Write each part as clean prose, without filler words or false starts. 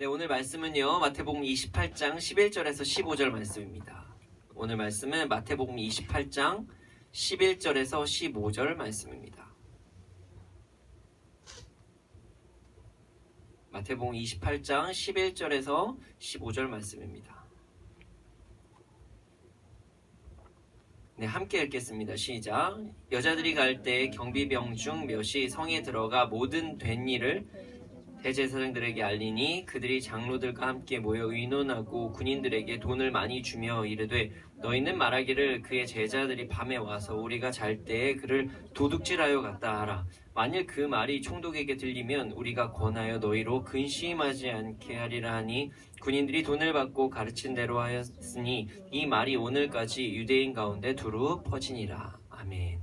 네, 오늘 말씀은요. 마태복음 28장 11절에서 15절 말씀입니다. 오늘 말씀은 마태복음 28장 11절에서 15절 말씀입니다. 마태복음 28장 11절에서 15절 말씀입니다. 네, 함께 읽겠습니다. 시작. 여자들이 갈 때 경비병 중 몇이 성에 들어가 모든 된 일을 대제사장들에게 알리니 그들이 장로들과 함께 모여 의논하고 군인들에게 돈을 많이 주며 이르되 너희는 말하기를 그의 제자들이 밤에 와서 우리가 잘 때에 그를 도둑질하여 갔다 하라. 만일 그 말이 총독에게 들리면 우리가 권하여 너희로 근심하지 않게 하리라 하니 군인들이 돈을 받고 가르친 대로 하였으니 이 말이 오늘까지 유대인 가운데 두루 퍼지니라. 아멘.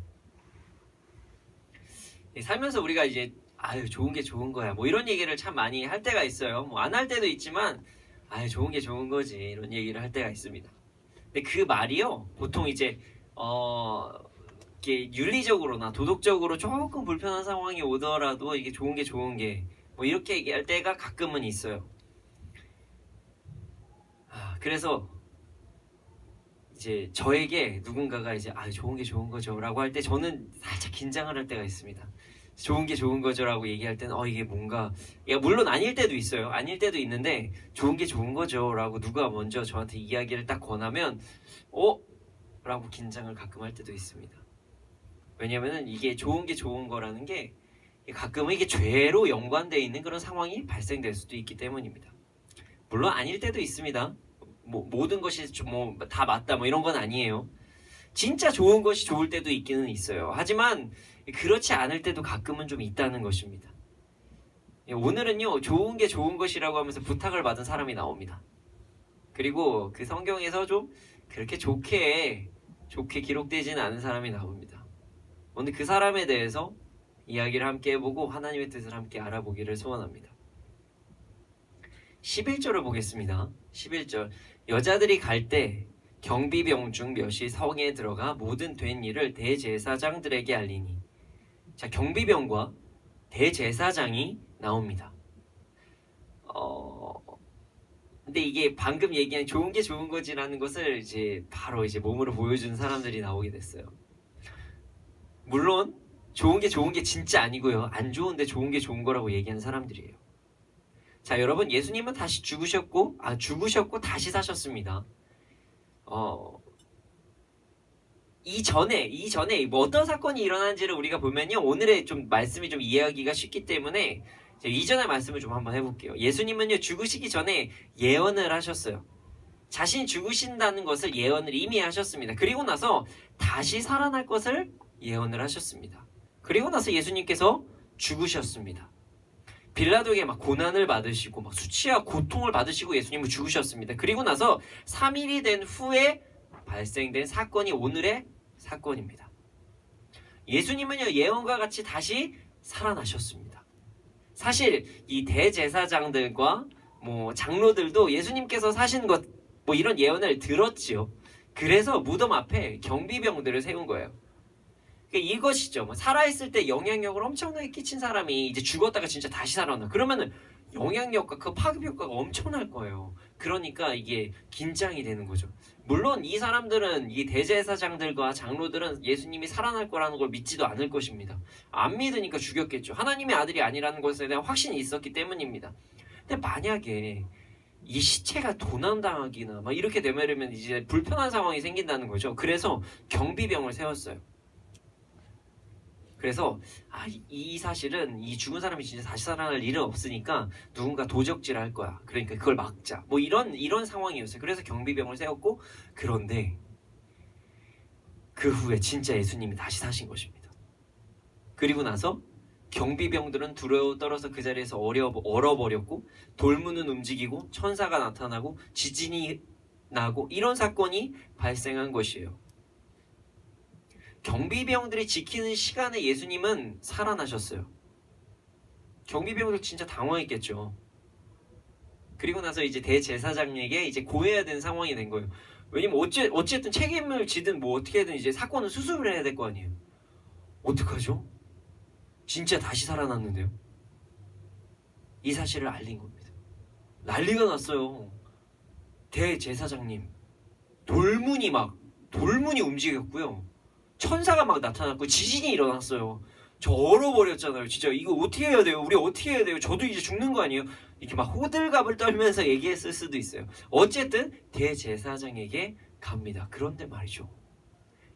살면서 우리가 이제 아유 좋은 게 좋은 거야 뭐 이런 얘기를 참 많이 할 때가 있어요. 뭐 안 할 때도 있지만 아유 좋은 게 좋은 거지 이런 얘기를 할 때가 있습니다. 근데 그 말이요 보통 이제 이게 윤리적으로나 도덕적으로 조금 불편한 상황이 오더라도 이게 좋은 게 뭐 이렇게 얘기할 때가 가끔은 있어요. 그래서 이제 저에게 누군가가 이제 좋은 게 좋은 거죠 라고 할 때 저는 살짝 긴장을 할 때가 있습니다. 좋은 게 좋은 거죠 라고 얘기할 때는 이게 뭔가 물론 아닐 때도 있어요. 아닐 때도 있는데 좋은 게 좋은 거죠 라고 누가 먼저 저한테 이야기를 딱 권하면 라고 긴장을 가끔 할 때도 있습니다. 왜냐면은 이게 좋은 게 좋은 거라는 게 가끔은 이게 죄로 연관되어 있는 그런 상황이 발생될 수도 있기 때문입니다. 물론 아닐 때도 있습니다. 뭐 모든 것이 뭐 다 맞다 뭐 이런 건 아니에요. 진짜 좋은 것이 좋을 때도 있기는 있어요. 하지만 그렇지 않을 때도 가끔은 좀 있다는 것입니다. 오늘은요 좋은 게 좋은 것이라고 하면서 부탁을 받은 사람이 나옵니다. 그리고 그 성경에서 좀 그렇게 좋게 기록되지는 않은 사람이 나옵니다. 오늘 그 사람에 대해서 이야기를 함께 해보고 하나님의 뜻을 함께 알아보기를 소원합니다. 11절을 보겠습니다. 11절. 여자들이 갈 때 경비병 중 몇이 성에 들어가 모든 된 일을 대제사장들에게 알리니. 자, 경비병과 대제사장이 나옵니다. 근데 이게 방금 얘기한 좋은 게 좋은 거지라는 것을 이제 바로 이제 몸으로 보여준 사람들이 나오게 됐어요. 물론 좋은 게 진짜 아니고요. 안 좋은데 좋은 게 좋은 거라고 얘기하는 사람들이에요. 자, 여러분 예수님은 다시 죽으셨고 다시 사셨습니다. 이전에 뭐 어떤 사건이 일어난지를 우리가 보면요. 오늘의 좀 말씀이 좀 이해하기가 쉽기 때문에 이전의 말씀을 좀 한번 해볼게요. 예수님은요. 죽으시기 전에 예언을 하셨어요. 자신이 죽으신다는 것을 예언을 이미 하셨습니다. 그리고 나서 다시 살아날 것을 예언을 하셨습니다. 그리고 나서 예수님께서 죽으셨습니다. 빌라도에게 막 고난을 받으시고 막 수치와 고통을 받으시고 예수님은 죽으셨습니다. 그리고 나서 3일이 된 후에 발생된 사건이 오늘의 사건입니다. 예수님은요 예언과 같이 다시 살아나셨습니다. 사실 이 대제사장들과 뭐 장로들도 예수님께서 사신 것 뭐 이런 예언을 들었지요. 그래서 무덤 앞에 경비병들을 세운 거예요. 그러니까 이것이죠. 뭐 살아있을 때 영향력을 엄청나게 끼친 사람이 이제 죽었다가 진짜 다시 살아나. 그러면은 영향력과 그 파급 효과가 엄청날 거예요. 그러니까 이게 긴장이 되는 거죠. 물론 이 사람들은 이 대제사장들과 장로들은 예수님이 살아날 거라는 걸 믿지도 않을 것입니다. 안 믿으니까 죽였겠죠. 하나님의 아들이 아니라는 것에 대한 확신이 있었기 때문입니다. 근데 만약에 이 시체가 도난당하기나 막 이렇게 되면 이제 불편한 상황이 생긴다는 거죠. 그래서 경비병을 세웠어요. 그래서 이 사실은 이 죽은 사람이 진짜 다시 살아날 일은 없으니까 누군가 도적질을 할 거야. 그러니까 그걸 막자. 뭐 이런 상황이었어요. 그래서 경비병을 세웠고 그런데 그 후에 진짜 예수님이 다시 사신 것입니다. 그리고 나서 경비병들은 두려워 떨어서 그 자리에서 얼어버렸고 돌문은 움직이고 천사가 나타나고 지진이 나고 이런 사건이 발생한 것이에요. 경비병들이 지키는 시간에 예수님은 살아나셨어요. 경비병들 진짜 당황했겠죠. 그리고 나서 이제 대제사장에게 이제 고해야 되는 상황이 된 거예요. 왜냐면 어쨌든 책임을 지든 뭐 어떻게든 이제 사건을 수습을 해야 될 거 아니에요. 어떡하죠? 진짜 다시 살아났는데요. 이 사실을 알린 겁니다. 난리가 났어요. 대제사장님, 돌문이 움직였고요. 천사가 막 나타났고 지진이 일어났어요. 저 얼어버렸잖아요. 진짜 이거 어떻게 해야 돼요? 우리 어떻게 해야 돼요? 저도 이제 죽는 거 아니에요? 이렇게 막 호들갑을 떨면서 얘기했을 수도 있어요. 어쨌든 대제사장에게 갑니다. 그런데 말이죠,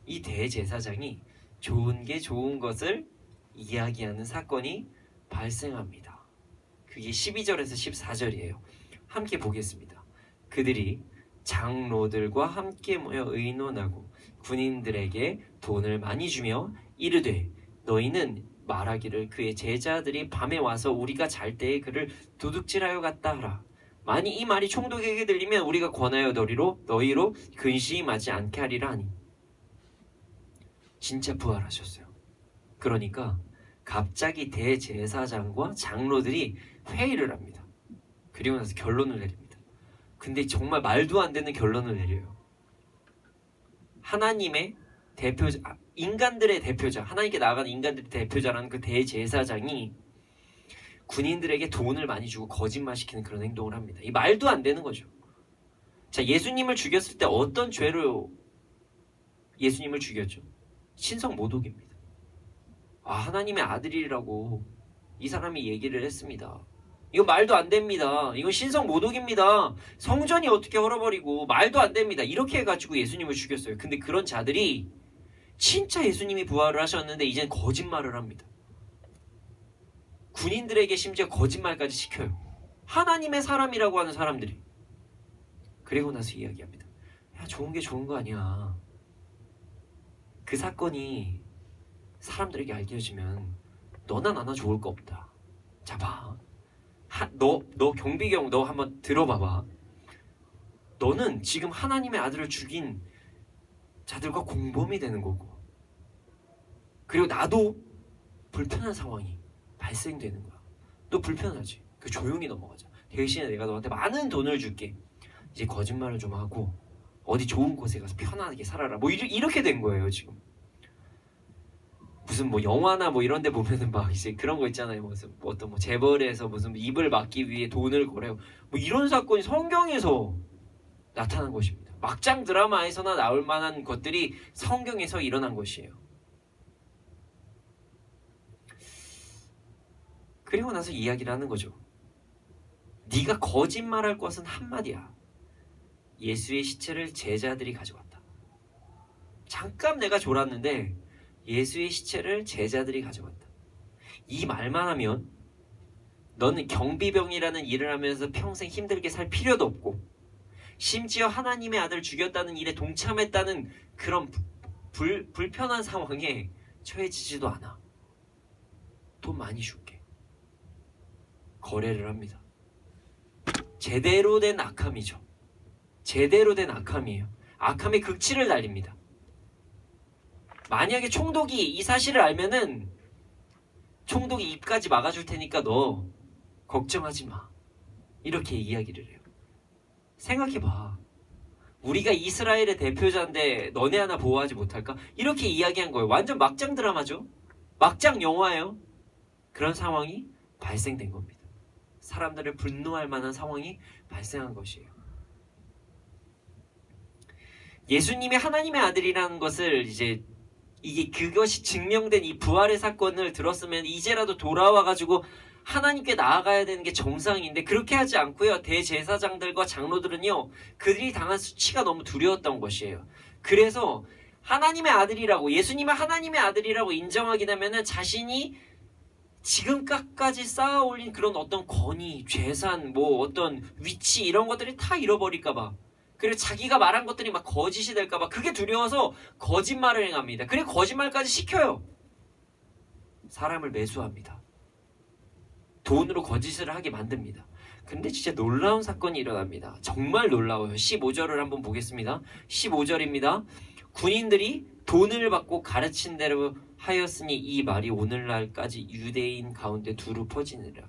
이 대제사장이 좋은 것을 이야기하는 사건이 발생합니다. 그게 12절에서 14절이에요. 함께 보겠습니다. 그들이 장로들과 함께 모여 의논하고 군인들에게 돈을 많이 주며 이르되 너희는 말하기를 그의 제자들이 밤에 와서 우리가 잘 때에 그를 도둑질하여 갔다 하라. 만일 이 말이 총독에게 들리면 우리가 권하여 너희로 근심하지 않게 하리라 하니. 진짜 부활하셨어요. 그러니까 갑자기 대제사장과 장로들이 회의를 합니다. 그리고 나서 결론을 내립니다. 근데 정말 말도 안 되는 결론을 내려요. 하나님의 대표자, 인간들의 대표자, 하나님께 나아가는 인간들의 대표자라는 그 대제사장이 군인들에게 돈을 많이 주고 거짓말시키는 그런 행동을 합니다. 이 말도 안 되는 거죠. 자, 예수님을 죽였을 때 어떤 죄로 예수님을 죽였죠? 신성 모독입니다. 하나님의 아들이라고 이 사람이 얘기를 했습니다. 이거 말도 안 됩니다. 이건 신성 모독입니다. 성전이 어떻게 헐어버리고 말도 안 됩니다. 이렇게 해가지고 예수님을 죽였어요. 근데 그런 자들이 진짜 예수님이 부활을 하셨는데 이젠 거짓말을 합니다. 군인들에게 심지어 거짓말까지 시켜요. 하나님의 사람이라고 하는 사람들이. 그리고 나서 이야기합니다. 야, 좋은 게 좋은 거 아니야. 그 사건이 사람들에게 알려지면 너나 나나 좋을 거 없다. 자, 봐. 너 경비경 너 한번 들어봐봐. 너는 지금 하나님의 아들을 죽인 자들과 공범이 되는 거고, 그리고 나도 불편한 상황이 발생되는 거야. 너 불편하지? 그 조용히 넘어가자. 대신에 내가 너한테 많은 돈을 줄게. 이제 거짓말을 좀 하고 어디 좋은 곳에 가서 편안하게 살아라. 뭐 이렇게 된 거예요 지금. 무슨 뭐 영화나 뭐 이런 데 보면은 막 이제 그런 거 있잖아요. 무슨 어떤 뭐 재벌에서 무슨 입을 막기 위해 돈을 거래요. 뭐 이런 사건이 성경에서 나타난 것입니다. 막장 드라마에서나 나올 만한 것들이 성경에서 일어난 것이에요. 그리고 나서 이야기를 하는 거죠. 네가 거짓말할 것은 한마디야. 예수의 시체를 제자들이 가져갔다. 잠깐 내가 졸았는데 예수의 시체를 제자들이 가져갔다. 이 말만 하면 너는 경비병이라는 일을 하면서 평생 힘들게 살 필요도 없고, 심지어 하나님의 아들 죽였다는 일에 동참했다는 그런 불편한 상황에 처해지지도 않아. 돈 많이 줄게. 거래를 합니다. 제대로 된 악함이죠. 제대로 된 악함이에요. 악함의 극치를 달립니다. 만약에 총독이 이 사실을 알면은 총독이 입까지 막아줄 테니까 너 걱정하지 마. 이렇게 이야기를 해요. 생각해봐. 우리가 이스라엘의 대표자인데 너네 하나 보호하지 못할까? 이렇게 이야기한 거예요. 완전 막장 드라마죠. 막장 영화예요. 그런 상황이 발생된 겁니다. 사람들을 분노할 만한 상황이 발생한 것이에요. 예수님이 하나님의 아들이라는 것을 이게 그것이 증명된 이 부활의 사건을 들었으면 이제라도 돌아와가지고 하나님께 나아가야 되는 게 정상인데 그렇게 하지 않고요. 대제사장들과 장로들은요, 그들이 당한 수치가 너무 두려웠던 것이에요. 그래서 하나님의 아들이라고, 예수님을 하나님의 아들이라고 인정하게 되면은 자신이 지금까지 쌓아올린 그런 어떤 권위, 재산, 뭐 어떤 위치 이런 것들이 다 잃어버릴까봐, 그리고 자기가 말한 것들이 막 거짓이 될까봐 그게 두려워서 거짓말을 행합니다. 그리고 거짓말까지 시켜요. 사람을 매수합니다. 돈으로 거짓을 하게 만듭니다. 근데 진짜 놀라운 사건이 일어납니다. 정말 놀라워요. 15절을 한번 보겠습니다. 15절입니다. 군인들이 돈을 받고 가르친 대로 하였으니 이 말이 오늘날까지 유대인 가운데 두루 퍼지느라.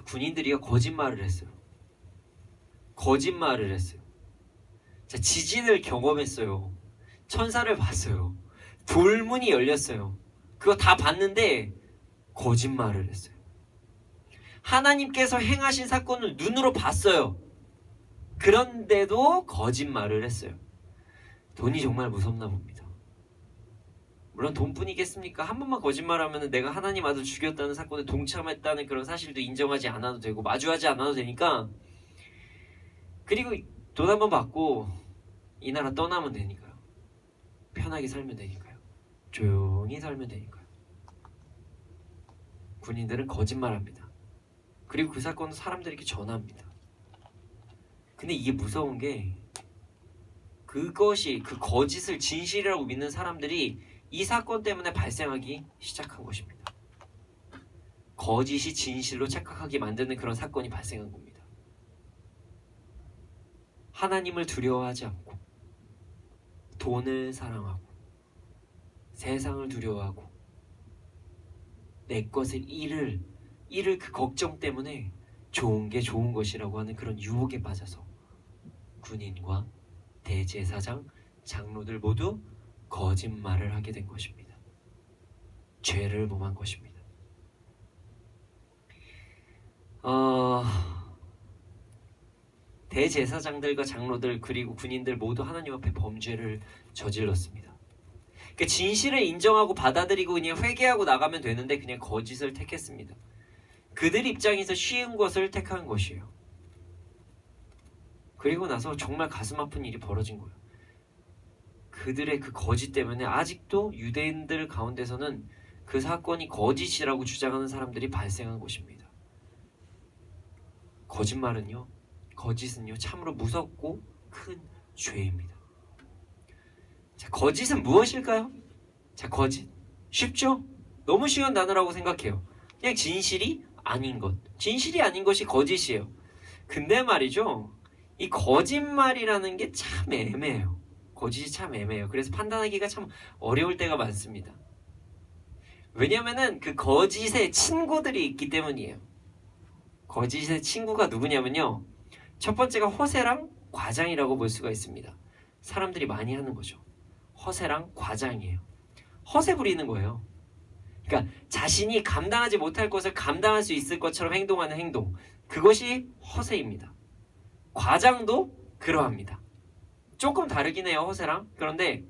군인들이 거짓말을 했어요. 거짓말을 했어요. 자, 지진을 경험했어요. 천사를 봤어요. 돌문이 열렸어요. 그거 다 봤는데 거짓말을 했어요. 하나님께서 행하신 사건을 눈으로 봤어요. 그런데도 거짓말을 했어요. 돈이 정말 무섭나 봅니다. 물론 돈뿐이겠습니까? 한 번만 거짓말하면 내가 하나님 아들 죽였다는 사건에 동참했다는 그런 사실도 인정하지 않아도 되고 마주하지 않아도 되니까, 그리고 돈 한 번 받고 이 나라 떠나면 되니까요. 편하게 살면 되니까요. 조용히 살면 되니까요. 군인들은 거짓말합니다. 그리고 그 사건은 사람들에게 전합니다. 근데 이게 무서운 게, 그것이 그 거짓을 진실이라고 믿는 사람들이 이 사건 때문에 발생하기 시작한 것입니다. 거짓이 진실로 착각하게 만드는 그런 사건이 발생한 겁니다. 하나님을 두려워하지 않고 돈을 사랑하고 세상을 두려워하고 내 것을 잃을 그 걱정 때문에 좋은 게 좋은 것이라고 하는 그런 유혹에 빠져서 군인과 대제사장, 장로들 모두 거짓말을 하게 된 것입니다. 죄를 범한 것입니다. 대제사장들과 장로들 그리고 군인들 모두 하나님 앞에 범죄를 저질렀습니다. 그러니까 진실을 인정하고 받아들이고 그냥 회개하고 나가면 되는데 그냥 거짓을 택했습니다. 그들 입장에서 쉬운 것을 택한 것이에요. 그리고 나서 정말 가슴 아픈 일이 벌어진 거예요. 그들의 그 거짓 때문에 아직도 유대인들 가운데서는 그 사건이 거짓이라고 주장하는 사람들이 발생한 것입니다. 거짓은요 참으로 무섭고 큰 죄입니다. 자, 거짓은 무엇일까요? 자, 거짓 쉽죠? 너무 쉬운 단어라고 생각해요. 그냥 진실이 아닌 것이 거짓이에요. 근데 말이죠, 이 거짓말이라는 게 참 애매해요. 거짓이 참 애매해요. 그래서 판단하기가 참 어려울 때가 많습니다. 왜냐면은 그 거짓의 친구들이 있기 때문이에요. 거짓의 친구가 누구냐면요, 첫 번째가 허세랑 과장이라고 볼 수가 있습니다. 사람들이 많이 하는 거죠. 허세랑 과장이에요. 허세 부리는 거예요. 그러니까 자신이 감당하지 못할 것을 감당할 수 있을 것처럼 행동하는 행동, 그것이 허세입니다. 과장도 그러합니다. 조금 다르긴 해요, 허세랑. 그런데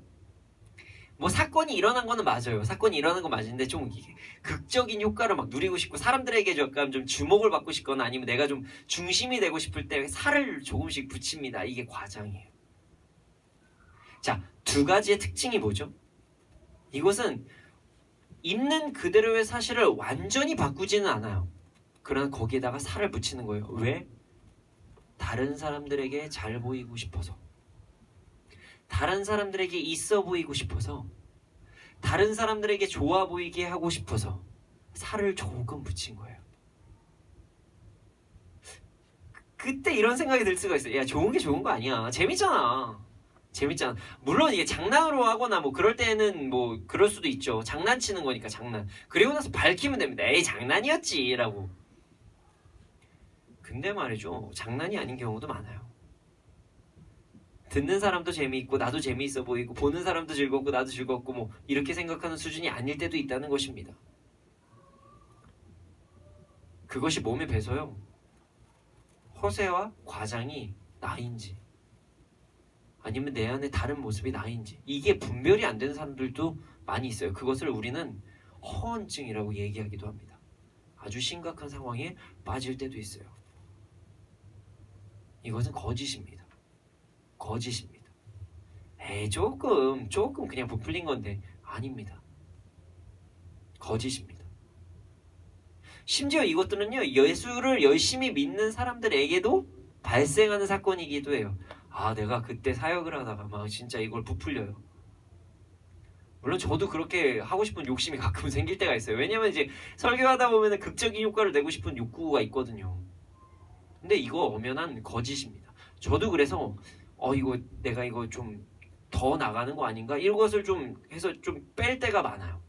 뭐 사건이 일어난 거는 맞아요. 사건이 일어난 건 맞는데 좀 이게 극적인 효과를 막 누리고 싶고 사람들에게 약간 좀 주목을 받고 싶거나 아니면 내가 좀 중심이 되고 싶을 때 살을 조금씩 붙입니다. 이게 과장이에요. 자, 두 가지의 특징이 뭐죠? 이것은 있는 그대로의 사실을 완전히 바꾸지는 않아요. 그러나 거기에다가 살을 붙이는 거예요. 왜? 다른 사람들에게 잘 보이고 싶어서, 다른 사람들에게 있어 보이고 싶어서, 다른 사람들에게 좋아 보이게 하고 싶어서 살을 조금 붙인 거예요. 그때 이런 생각이 들 수가 있어요. 야, 좋은 게 좋은 거 아니야. 재밌잖아. 물론 이게 장난으로 하거나 뭐 그럴 때는 뭐 그럴 수도 있죠. 장난치는 거니까 장난. 그리고 나서 밝히면 됩니다. 에이, 장난이었지 라고. 근데 말이죠, 장난이 아닌 경우도 많아요. 듣는 사람도 재미있고 나도 재미있어 보이고 보는 사람도 즐겁고 나도 즐겁고 뭐 이렇게 생각하는 수준이 아닐 때도 있다는 것입니다. 그것이 몸에 배서요, 허세와 과장이 나인지 아니면 내 안에 다른 모습이 나인지 이게 분별이 안 되는 사람들도 많이 있어요. 그것을 우리는 허언증이라고 얘기하기도 합니다. 아주 심각한 상황에 빠질 때도 있어요. 이것은 거짓입니다. 에이, 조금 그냥 부풀린 건데 아닙니다. 거짓입니다. 심지어 이것들은요, 예수를 열심히 믿는 사람들에게도 발생하는 사건이기도 해요. 아, 내가 그때 사역을 하다가 막 진짜 이걸 부풀려요. 물론 저도 그렇게 하고 싶은 욕심이 가끔 생길 때가 있어요. 왜냐면 이제 설교하다 보면 극적인 효과를 내고 싶은 욕구가 있거든요. 근데 이거 엄연한 거짓입니다. 저도 그래서 내가 이거 좀 더 나가는 거 아닌가? 이것을 좀 해서 좀 뺄 때가 많아요.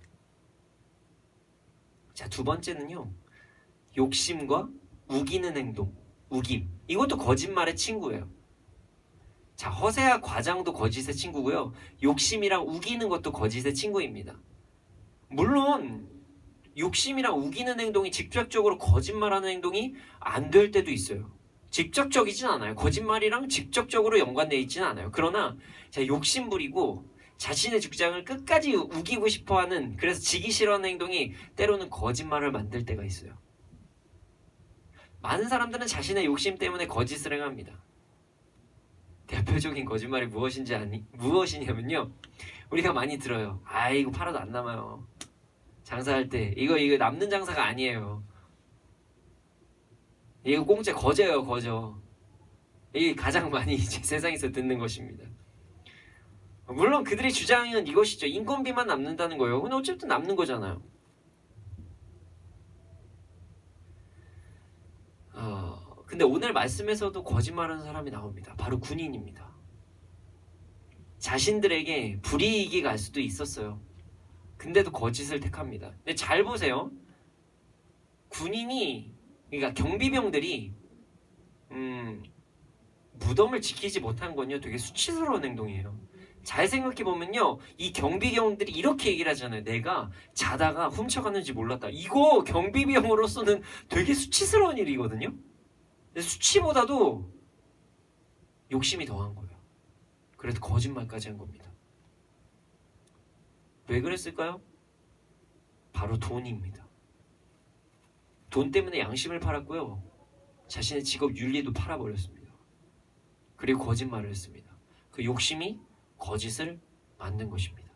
자, 두 번째는요, 욕심과 우기는 행동, 우김. 이것도 거짓말의 친구예요. 자, 허세와 과장도 거짓의 친구고요. 욕심이랑 우기는 것도 거짓의 친구입니다. 물론 욕심이랑 우기는 행동이 직접적으로 거짓말하는 행동이 안 될 때도 있어요. 직접적이진 않아요. 거짓말이랑 직접적으로 연관되어 있지는 않아요. 그러나 자, 욕심 부리고 자신의 주장을 끝까지 우기고 싶어하는, 그래서 지기 싫어하는 행동이 때로는 거짓말을 만들 때가 있어요. 많은 사람들은 자신의 욕심 때문에 거짓을 행합니다. 대표적인 거짓말이 무엇이냐면요, 우리가 많이 들어요. 아, 이거 팔아도 안 남아요. 장사할 때 이거 남는 장사가 아니에요. 이거 공짜 거저예요, 거저. 이게 가장 많이 이제 세상에서 듣는 것입니다. 물론 그들의 주장은 이것이죠. 인건비만 남는다는 거예요. 근데 어쨌든 남는 거잖아요. 근데 오늘 말씀에서도 거짓말하는 사람이 나옵니다. 바로 군인입니다. 자신들에게 불이익이 갈 수도 있었어요. 근데도 거짓을 택합니다. 근데 잘 보세요. 군인이, 그러니까 경비병들이 무덤을 지키지 못한 건요, 되게 수치스러운 행동이에요. 잘 생각해보면요, 이 경비병들이 이렇게 얘기를 하잖아요. 내가 자다가 훔쳐갔는지 몰랐다. 이거 경비병으로서는 되게 수치스러운 일이거든요. 근데 수치보다도 욕심이 더한 거예요. 그래서 거짓말까지 한 겁니다. 왜 그랬을까요? 바로 돈입니다. 돈 때문에 양심을 팔았고요, 자신의 직업 윤리도 팔아버렸습니다. 그리고 거짓말을 했습니다. 그 욕심이 거짓을 만든 것입니다.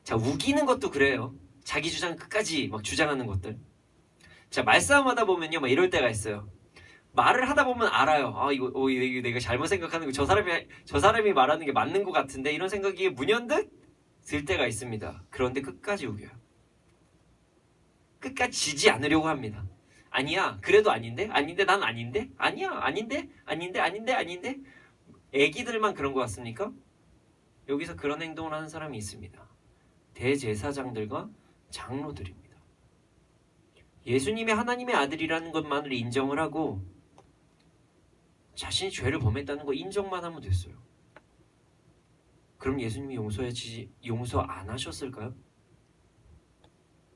자, 우기는 것도 그래요. 자기 주장 끝까지 막 주장하는 것들. 자, 말싸움 하다 보면요, 막 이럴 때가 있어요. 말을 하다 보면 알아요. 아, 이거 내가 잘못 생각하는 거, 저 사람이 말하는 게 맞는 것 같은데, 이런 생각이 문연듯 들 때가 있습니다. 그런데 끝까지 우겨요. 끝까지 지지 않으려고 합니다. 아니야, 그래도 아닌데 난 아닌데, 아니야, 아닌데. 애기들만 그런 것 같습니까? 여기서 그런 행동을 하는 사람이 있습니다. 대제사장들과 장로들입니다. 예수님이 하나님의 아들이라는 것만을 인정을 하고 자신이 죄를 범했다는 거 인정만 하면 됐어요. 그럼 예수님이 용서 안 하셨을까요?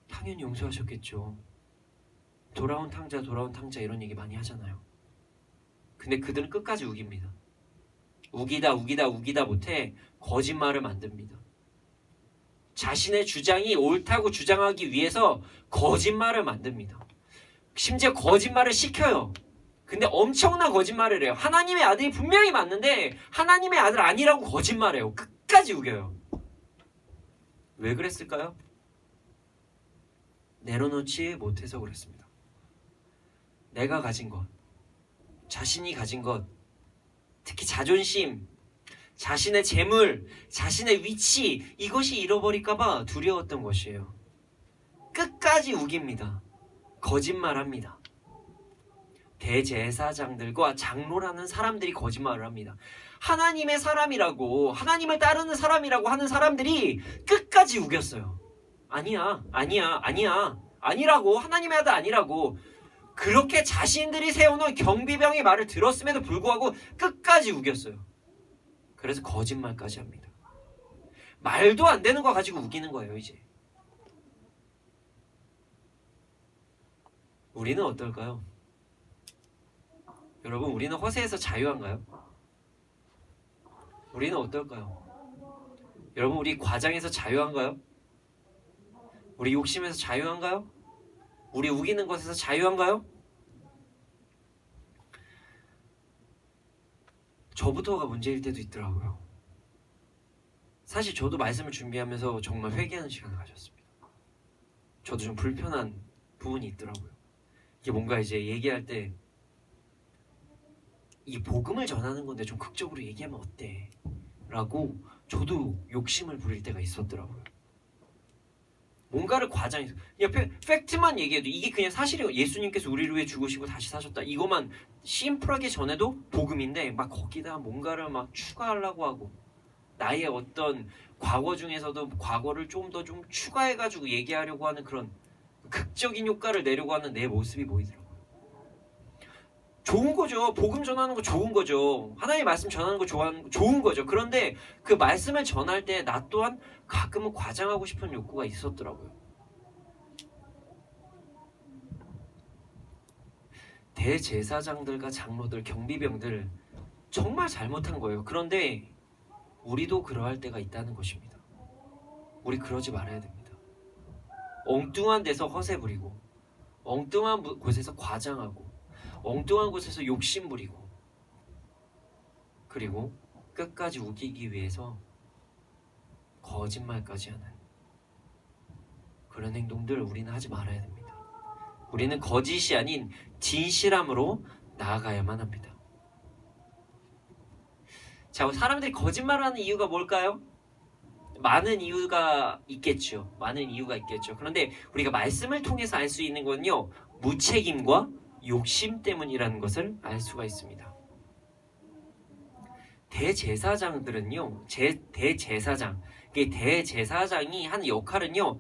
당연히 용서하셨겠죠. 돌아온 탕자 이런 얘기 많이 하잖아요. 근데 그들은 끝까지 우깁니다. 우기다 못해 거짓말을 만듭니다. 자신의 주장이 옳다고 주장하기 위해서 거짓말을 만듭니다. 심지어 거짓말을 시켜요. 근데 엄청난 거짓말을 해요. 하나님의 아들이 분명히 맞는데 하나님의 아들 아니라고 거짓말해요. 끝까지 우겨요. 왜 그랬을까요? 내려놓지 못해서 그랬습니다. 내가 가진 것, 자신이 가진 것, 특히 자존심, 자신의 재물, 자신의 위치, 이것이 잃어버릴까봐 두려웠던 것이에요. 끝까지 우깁니다. 거짓말합니다. 대제사장들과 장로라는 사람들이 거짓말을 합니다. 하나님의 사람이라고, 하나님을 따르는 사람이라고 하는 사람들이 끝까지 우겼어요. 아니야, 아니라고, 하나님의 아들 아니라고. 그렇게 자신들이 세워놓은 경비병의 말을 들었음에도 불구하고 끝까지 우겼어요. 그래서 거짓말까지 합니다. 말도 안 되는 거 가지고 우기는 거예요, 이제. 우리는 어떨까요? 여러분, 우리는 허세에서 자유한가요? 우리는 어떨까요? 여러분, 우리 과장에서 자유한가요? 우리 욕심에서 자유한가요? 우리 우기는 것에서 자유한가요? 저부터가 문제일 때도 있더라고요. 사실 저도 말씀을 준비하면서 정말 회개하는 시간을 가졌습니다. 저도 좀 불편한 부분이 있더라고요. 이게 뭔가 이제 얘기할 때 이 복음을 전하는 건데 좀 극적으로 얘기하면 어때? 라고 저도 욕심을 부릴 때가 있었더라고요. 뭔가를 과장해서 그냥 팩트만 얘기해도 이게 그냥 사실이에요. 예수님께서 우리를 위해 죽으시고 다시 사셨다. 이것만 심플하게 전해도 복음인데 막 거기다 뭔가를 막 추가하려고 하고 나의 어떤 과거 중에서도 과거를 좀 더 좀 추가해가지고 얘기하려고 하는 그런 극적인 효과를 내려고 하는 내 모습이 보이더라고요. 좋은 거죠. 복음 전하는 거 좋은 거죠. 하나님의 말씀 전하는 거 좋은 거죠. 그런데 그 말씀을 전할 때 나 또한 가끔은 과장하고 싶은 욕구가 있었더라고요. 대제사장들과 장로들, 경비병들 정말 잘못한 거예요. 그런데 우리도 그러할 때가 있다는 것입니다. 우리 그러지 말아야 됩니다. 엉뚱한 데서 허세 부리고, 엉뚱한 곳에서 과장하고, 엉뚱한 곳에서 욕심 부리고, 그리고 끝까지 우기기 위해서 거짓말까지 하는 그런 행동들 우리는 하지 말아야 됩니다. 우리는 거짓이 아닌 진실함으로 나아가야만 합니다. 자, 사람들이 거짓말하는 이유가 뭘까요? 많은 이유가 있겠죠. 많은 이유가 있겠죠. 그런데 우리가 말씀을 통해서 알 수 있는 건요, 무책임과 욕심 때문이라는 것을 알 수가 있습니다. 대제사장들은요, 대제사장이 하는 역할은요,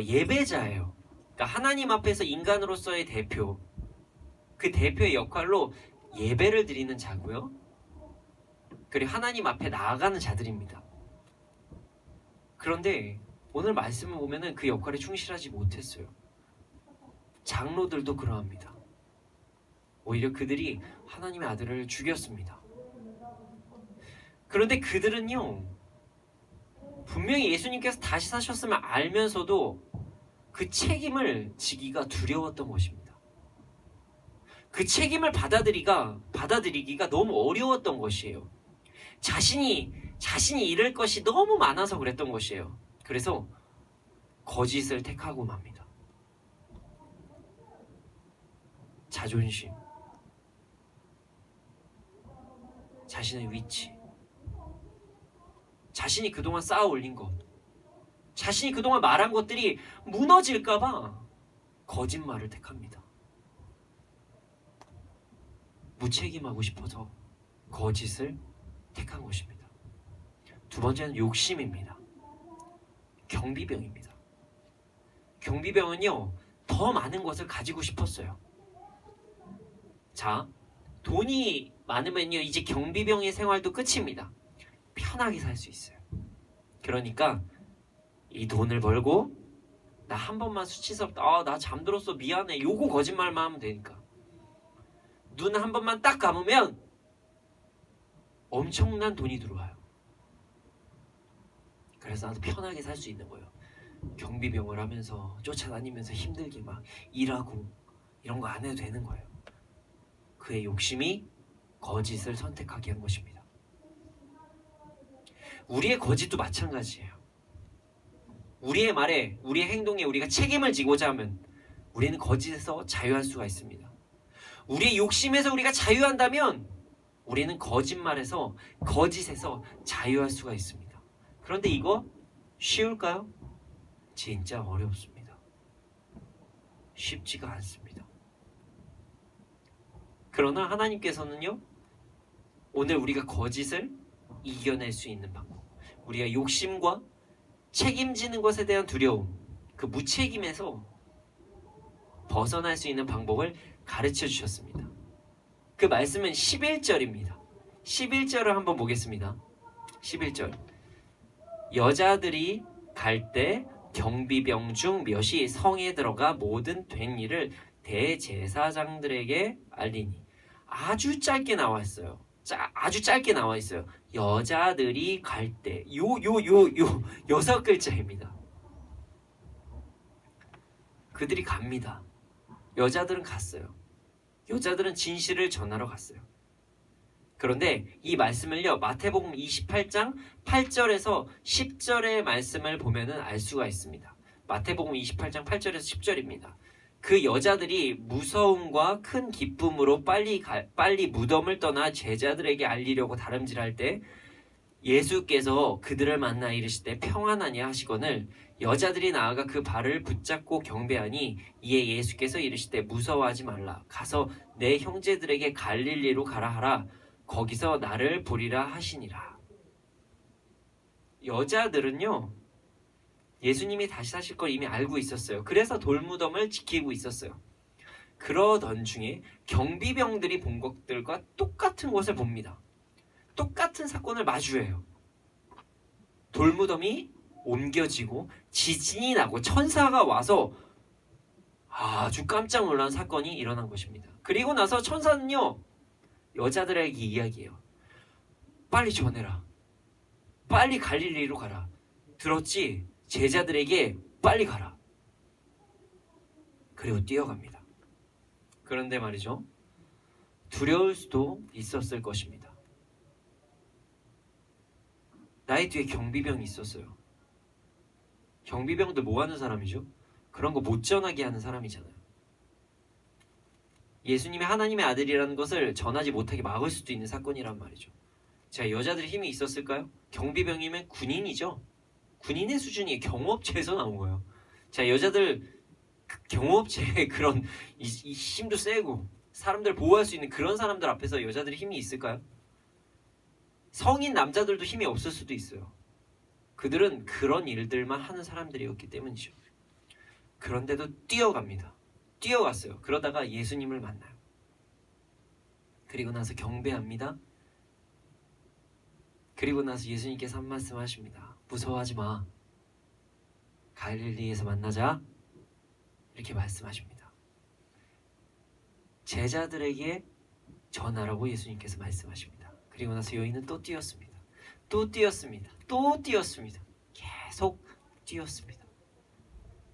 예배자예요. 그러니까 하나님 앞에서 인간으로서의 대표, 그 대표의 역할로 예배를 드리는 자고요. 그리고 하나님 앞에 나아가는 자들입니다. 그런데 오늘 말씀을 보면은 그 역할에 충실하지 못했어요. 장로들도 그러합니다. 오히려 그들이 하나님의 아들을 죽였습니다. 그런데 그들은요, 분명히 예수님께서 다시 사셨음을 알면서도 그 책임을 지기가 두려웠던 것입니다. 그 책임을 받아들이기가 너무 어려웠던 것이에요. 자신이 잃을 것이 너무 많아서 그랬던 것이에요. 그래서 거짓을 택하고 맙니다. 자존심, 자신의 위치, 자신이 그동안 쌓아 올린 것, 자신이 그동안 말한 것들이 무너질까봐 거짓말을 택합니다. 무책임하고 싶어서 거짓을 택한 것입니다. 두 번째는 욕심입니다. 경비병입니다. 경비병은요, 더 많은 것을 가지고 싶었어요. 자, 돈이 많으면요, 이제 경비병의 생활도 끝입니다. 편하게 살 수 있어요. 그러니까 이 돈을 벌고 나 한 번만 수치스럽다, 나 잠들었어, 미안해, 요거 거짓말만 하면 되니까, 눈 한 번만 딱 감으면 엄청난 돈이 들어와요. 그래서 나도 편하게 살 수 있는 거예요. 경비병을 하면서 쫓아다니면서 힘들게 막 일하고 이런 거 안 해도 되는 거예요. 그의 욕심이 거짓을 선택하게 한 것입니다. 우리의 거짓도 마찬가지예요. 우리의 말에, 우리의 행동에 우리가 책임을 지고자 하면 우리는 거짓에서 자유할 수가 있습니다. 우리의 욕심에서 우리가 자유한다면 우리는 거짓말에서, 거짓에서 자유할 수가 있습니다. 그런데 이거 쉬울까요? 진짜 어렵습니다. 쉽지가 않습니다. 그러나 하나님께서는요, 오늘 우리가 거짓을 이겨낼 수 있는 방법, 우리가 욕심과 책임지는 것에 대한 두려움, 그 무책임에서 벗어날 수 있는 방법을 가르쳐 주셨습니다. 그 말씀은 11절입니다. 11절을 한번 보겠습니다. 11절. 여자들이 갈 때 경비병 중 몇이 성에 들어가 모든 된 일을 대제사장들에게 알리니. 아주 짧게 나와 있어요. 아주 짧게 나와 있어요. 여자들이 갈 때, 요 6글자입니다. 그들이 갑니다. 여자들은 갔어요. 여자들은 진실을 전하러 갔어요. 그런데 이 말씀을요, 마태복음 28장 8절에서 10절의 말씀을 보면은 알 수가 있습니다. 마태복음 28장 8절에서 10절입니다. 그 여자들이 무서움과 큰 기쁨으로 빨리 무덤을 떠나 제자들에게 알리려고 다름질할 때 예수께서 그들을 만나 이르시되 평안하냐 하시거늘 여자들이 나아가 그 발을 붙잡고 경배하니 이에 예수께서 이르시되 무서워하지 말라. 가서 내 형제들에게 갈릴리로 가라 하라. 거기서 나를 보리라 하시니라. 여자들은요, 예수님이 다시 사실 걸 이미 알고 있었어요. 그래서 돌무덤을 지키고 있었어요. 그러던 중에 경비병들이 본 것들과 똑같은 것을 봅니다. 똑같은 사건을 마주해요. 돌무덤이 옮겨지고 지진이 나고 천사가 와서 아주 깜짝 놀란 사건이 일어난 것입니다. 그리고 나서 천사는요, 여자들에게 이야기해요. 빨리 전해라. 빨리 갈릴리로 가라. 들었지? 제자들에게 빨리 가라. 그리고 뛰어갑니다. 그런데 말이죠, 두려울 수도 있었을 것입니다. 나의 뒤에 경비병이 있었어요. 경비병들 뭐 하는 사람이죠? 그런 거 못 전하게 하는 사람이잖아요. 예수님이 하나님의 아들이라는 것을 전하지 못하게 막을 수도 있는 사건이란 말이죠. 자, 여자들의 힘이 있었을까요? 경비병이면 군인이죠. 군인의 수준이 경호업체에서 나온 거예요. 자, 여자들 경호업체의 그런 이 힘도 세고 사람들 보호할 수 있는 그런 사람들 앞에서 여자들의 힘이 있을까요? 성인 남자들도 힘이 없을 수도 있어요. 그들은 그런 일들만 하는 사람들이었기 때문이죠. 그런데도 뛰어갑니다. 뛰어갔어요. 그러다가 예수님을 만나요. 그리고 나서 경배합니다. 그리고 나서 예수님께서 한 말씀 하십니다. 무서워하지 마. 갈릴리에서 만나자. 이렇게 말씀하십니다. 제자들에게 전하라고 예수님께서 말씀하십니다. 그리고 나서 여인은 또 뛰었습니다. 또 뛰었습니다. 또 뛰었습니다. 계속 뛰었습니다.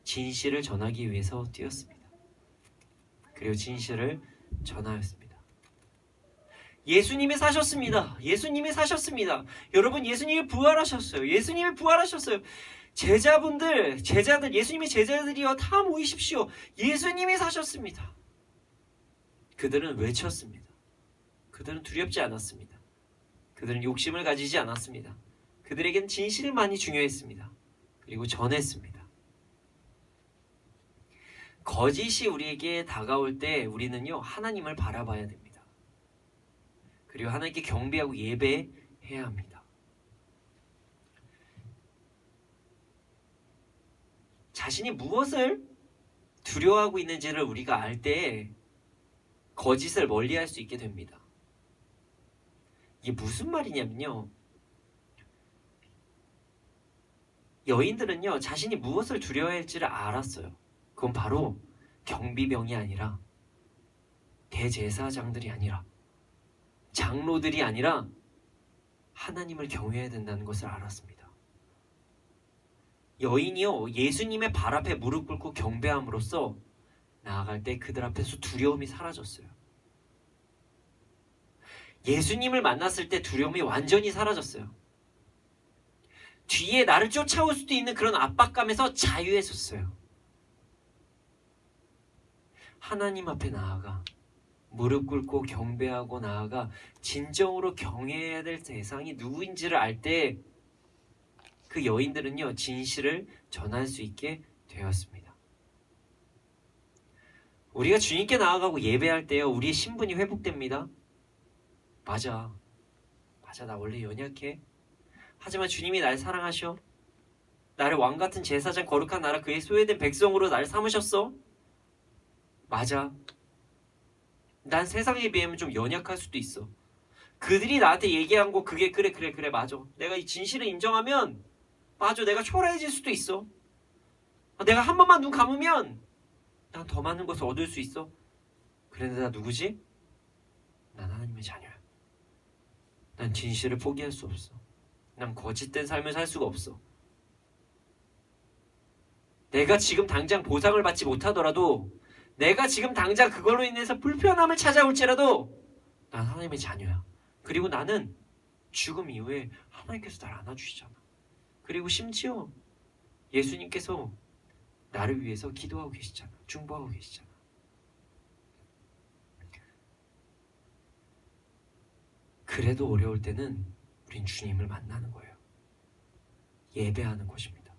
진실을 전하기 위해서 뛰었습니다. 그리고 진실을 전하였습니다. 예수님이 사셨습니다. 예수님이 사셨습니다. 여러분, 예수님이 부활하셨어요. 예수님이 부활하셨어요. 제자들, 예수님의 제자들이여 다 모이십시오. 예수님이 사셨습니다. 그들은 외쳤습니다. 그들은 두렵지 않았습니다. 그들은 욕심을 가지지 않았습니다. 그들에겐 진실만이 중요했습니다. 그리고 전했습니다. 거짓이 우리에게 다가올 때 우리는요, 하나님을 바라봐야 됩니다. 그리고 하나님께 경배하고 예배해야 합니다. 자신이 무엇을 두려워하고 있는지를 우리가 알 때 거짓을 멀리할 수 있게 됩니다. 이게 무슨 말이냐면요, 여인들은요, 자신이 무엇을 두려워할지를 알았어요. 그건 바로 경비병이 아니라, 대제사장들이 아니라, 장로들이 아니라 하나님을 경외해야 된다는 것을 알았습니다. 여인이요, 예수님의 발 앞에 무릎 꿇고 경배함으로써 나아갈 때 그들 앞에서 두려움이 사라졌어요. 예수님을 만났을 때 두려움이 완전히 사라졌어요. 뒤에 나를 쫓아올 수도 있는 그런 압박감에서 자유해졌어요. 하나님 앞에 나아가 무릎 꿇고 경배하고 나아가 진정으로 경외해야 될 대상이 누구인지를 알 때 그 여인들은요, 진실을 전할 수 있게 되었습니다. 우리가 주님께 나아가고 예배할 때요, 우리의 신분이 회복됩니다. 맞아, 나 원래 연약해. 하지만 주님이 날 사랑하셔. 나를 왕같은 제사장, 거룩한 나라, 그의 소유된 백성으로 날 삼으셨어. 맞아, 난 세상에 비하면 좀 연약할 수도 있어. 그들이 나한테 얘기한 거 그게 그래 맞아. 내가 이 진실을 인정하면 맞아, 내가 초라해질 수도 있어. 내가 한 번만 눈 감으면 난 더 많은 것을 얻을 수 있어. 그런데 나 누구지? 난 하나님의 자녀야. 난 진실을 포기할 수 없어. 난 거짓된 삶을 살 수가 없어. 내가 지금 당장 보상을 받지 못하더라도, 내가 지금 당장 그걸로 인해서 불편함을 찾아올지라도 난 하나님의 자녀야. 그리고 나는 죽음 이후에 하나님께서 날 안아주시잖아. 그리고 심지어 예수님께서 나를 위해서 기도하고 계시잖아. 중보하고 계시잖아. 그래도 어려울 때는 우린 주님을 만나는 거예요. 예배하는 것입니다.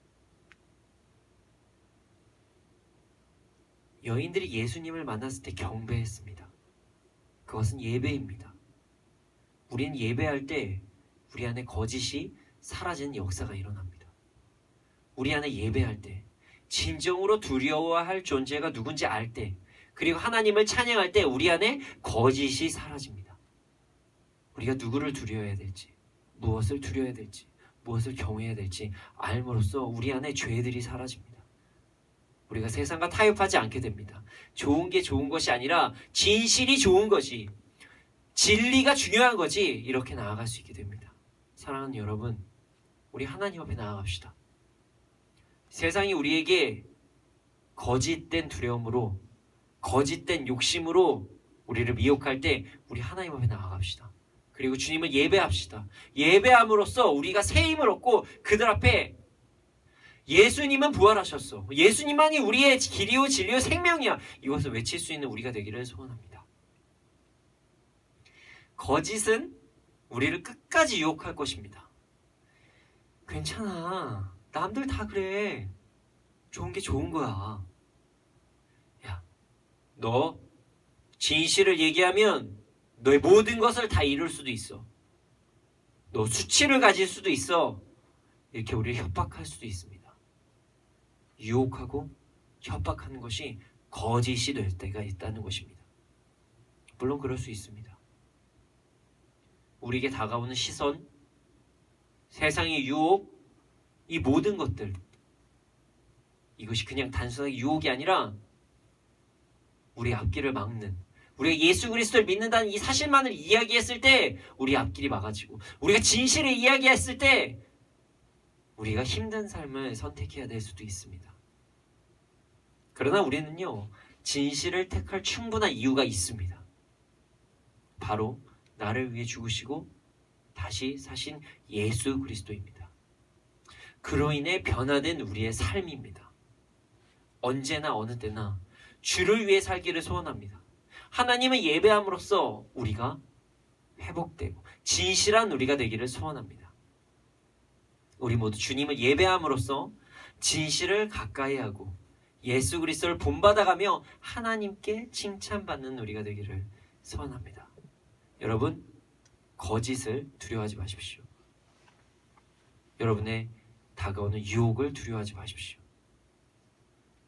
여인들이 예수님을 만났을 때 경배했습니다. 그것은 예배입니다. 우리는 예배할 때 우리 안에 거짓이 사라지는 역사가 일어납니다. 우리 안에 예배할 때, 진정으로 두려워할 존재가 누군지 알 때, 그리고 하나님을 찬양할 때 우리 안에 거짓이 사라집니다. 우리가 누구를 두려워해야 될지, 무엇을 두려워해야 될지, 무엇을 경외해야 될지 알므로써 우리 안에 죄들이 사라집니다. 우리가 세상과 타협하지 않게 됩니다. 좋은 게 좋은 것이 아니라 진실이 좋은 거지, 진리가 중요한 거지, 이렇게 나아갈 수 있게 됩니다. 사랑하는 여러분, 우리 하나님 앞에 나아갑시다. 세상이 우리에게 거짓된 두려움으로, 거짓된 욕심으로 우리를 미혹할 때 우리 하나님 앞에 나아갑시다. 그리고 주님을 예배합시다. 예배함으로써 우리가 새 힘을 얻고 그들 앞에 예수님은 부활하셨어, 예수님만이 우리의 길이요 진리요 생명이야, 이것을 외칠 수 있는 우리가 되기를 소원합니다. 거짓은 우리를 끝까지 유혹할 것입니다. 괜찮아, 남들 다 그래, 좋은 게 좋은 거야. 야, 너 진실을 얘기하면 너의 모든 것을 다 이룰 수도 있어, 너 수치를 가질 수도 있어, 이렇게 우리를 협박할 수도 있습니다. 유혹하고 협박하는 것이 거짓이 될 때가 있다는 것입니다. 물론 그럴 수 있습니다. 우리에게 다가오는 시선, 세상의 유혹, 이 모든 것들, 이것이 그냥 단순하게 유혹이 아니라 우리 앞길을 막는, 우리가 예수 그리스도를 믿는다는 이 사실만을 이야기했을 때 우리 앞길이 막아지고, 우리가 진실을 이야기했을 때 우리가 힘든 삶을 선택해야 될 수도 있습니다. 그러나 우리는요, 진실을 택할 충분한 이유가 있습니다. 바로 나를 위해 죽으시고 다시 사신 예수 그리스도입니다. 그로 인해 변화된 우리의 삶입니다. 언제나 어느 때나 주를 위해 살기를 소원합니다. 하나님을 예배함으로써 우리가 회복되고 진실한 우리가 되기를 소원합니다. 우리 모두 주님을 예배함으로써 진실을 가까이 하고 예수 그리스도를 본받아가며 하나님께 칭찬받는 우리가 되기를 소원합니다. 여러분, 거짓을 두려워하지 마십시오. 여러분의 다가오는 유혹을 두려워하지 마십시오.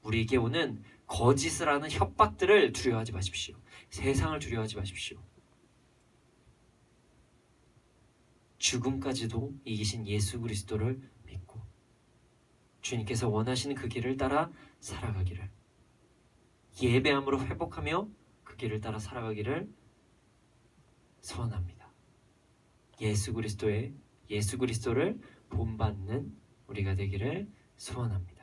우리에게 오는 거짓을 하는 협박들을 두려워하지 마십시오. 세상을 두려워하지 마십시오. 죽음까지도 이기신 예수 그리스도를 믿고 주님께서 원하시는 그 길을 따라 살아가기를, 예배함으로 회복하며 그 길을 따라 살아가기를 소원합니다. 예수 그리스도를 본받는 우리가 되기를 소원합니다.